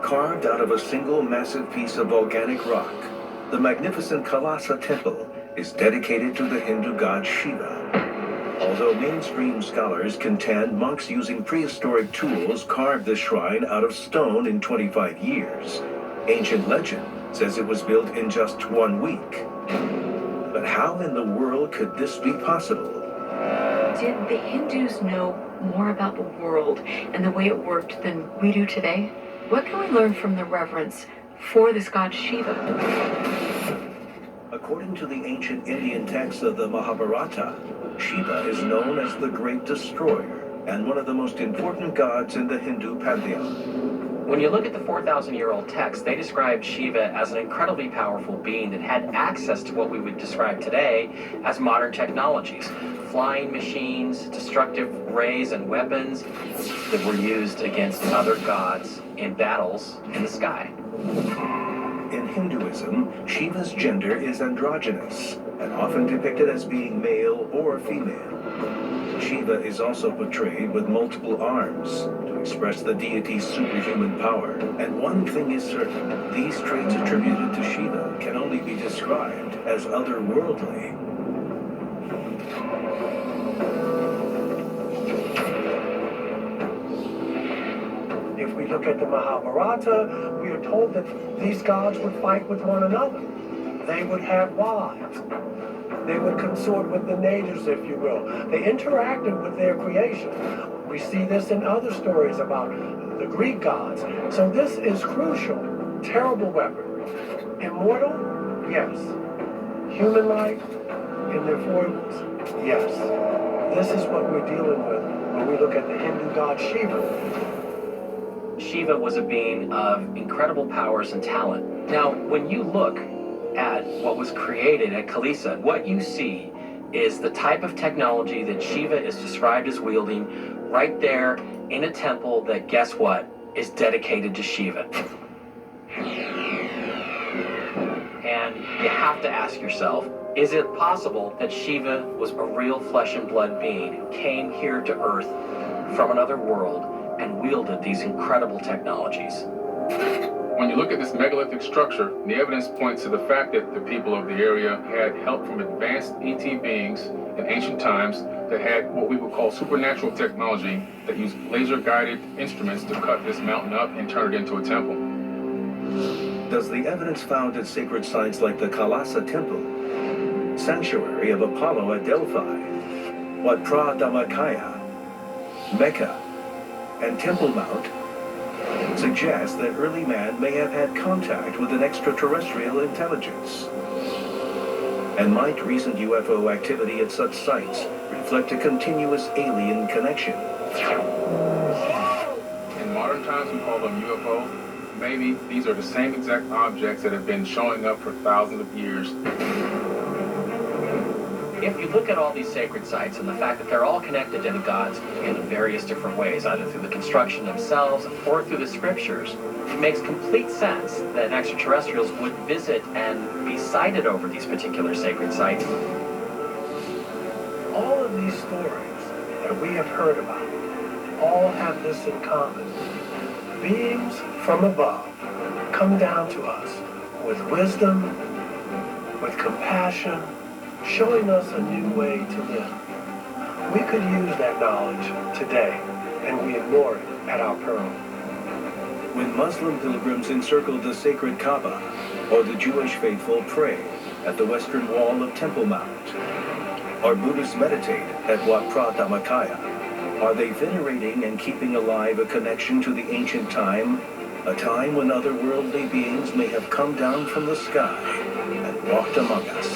Carved out of a single massive piece of volcanic rock, the magnificent Kailasa Temple is dedicated to the Hindu god Shiva. Although mainstream scholars contend monks using prehistoric tools carved the shrine out of stone in 25 years, ancient legend says it was built in just 1 week. But how in the world could this be possible? Did the Hindus know more about the world and the way it worked than we do today? What can we learn from the reverence for this god Shiva? According to the ancient Indian text of the Mahabharata, Shiva is known as the Great Destroyer and one of the most important gods in the Hindu pantheon. When you look at the 4,000-year-old text, they describe Shiva as an incredibly powerful being that had access to what we would describe today as modern technologies. Flying machines, destructive rays and weapons that were used against other gods in battles in the sky. In Hinduism, Shiva's gender is androgynous and often depicted as being male or female. Shiva is also portrayed with multiple arms to express the deity's superhuman power. And one thing is certain, these traits attributed to Shiva can only be described as otherworldly. If we look at the Mahabharata, we are told that these gods would fight with one another. They would have wives. They would consort with the natives, if you will. They interacted with their creation. We see this in other stories about the Greek gods. So this is crucial. Terrible weapon. Immortal? Yes. Human-like? In their foibles? Yes. This is what we're dealing with when we look at the Hindu god Shiva. Shiva was a being of incredible powers and talent. Now, when you look at what was created at Kailasa, what you see is the type of technology that Shiva is described as wielding right there in a temple that, guess what, is dedicated to Shiva. And you have to ask yourself, is it possible that Shiva was a real flesh and blood being who came here to Earth from another world and wielded these incredible technologies? When you look at this megalithic structure, the evidence points to the fact that the people of the area had help from advanced ET beings in ancient times that had what we would call supernatural technology that used laser-guided instruments to cut this mountain up and turn it into a temple. Does the evidence found at sacred sites like the Kailasa Temple, sanctuary of Apollo at Delphi, Wat Phra Dhammakaya, Mecca, and Temple Mount suggest that early man may have had contact with an extraterrestrial intelligence? And might recent UFO activity at such sites reflect a continuous alien connection? In modern times, we call them UFO. Maybe these are the same exact objects that have been showing up for thousands of years. If you look at all these sacred sites and the fact that they're all connected to the gods in various different ways, either through the construction themselves or through the scriptures, it makes complete sense that extraterrestrials would visit and be sighted over these particular sacred sites. All of these stories that we have heard about all have this in common. Beings from above come down to us with wisdom, with compassion, showing us a new way to live. We could use that knowledge today, and we ignore it at our peril. When Muslim pilgrims encircle the sacred Kaaba, or the Jewish faithful pray at the western wall of Temple Mount, or Buddhists meditate at Wat Phra Dhammakaya, are they venerating and keeping alive a connection to the ancient time, a time when otherworldly beings may have come down from the sky and walked among us?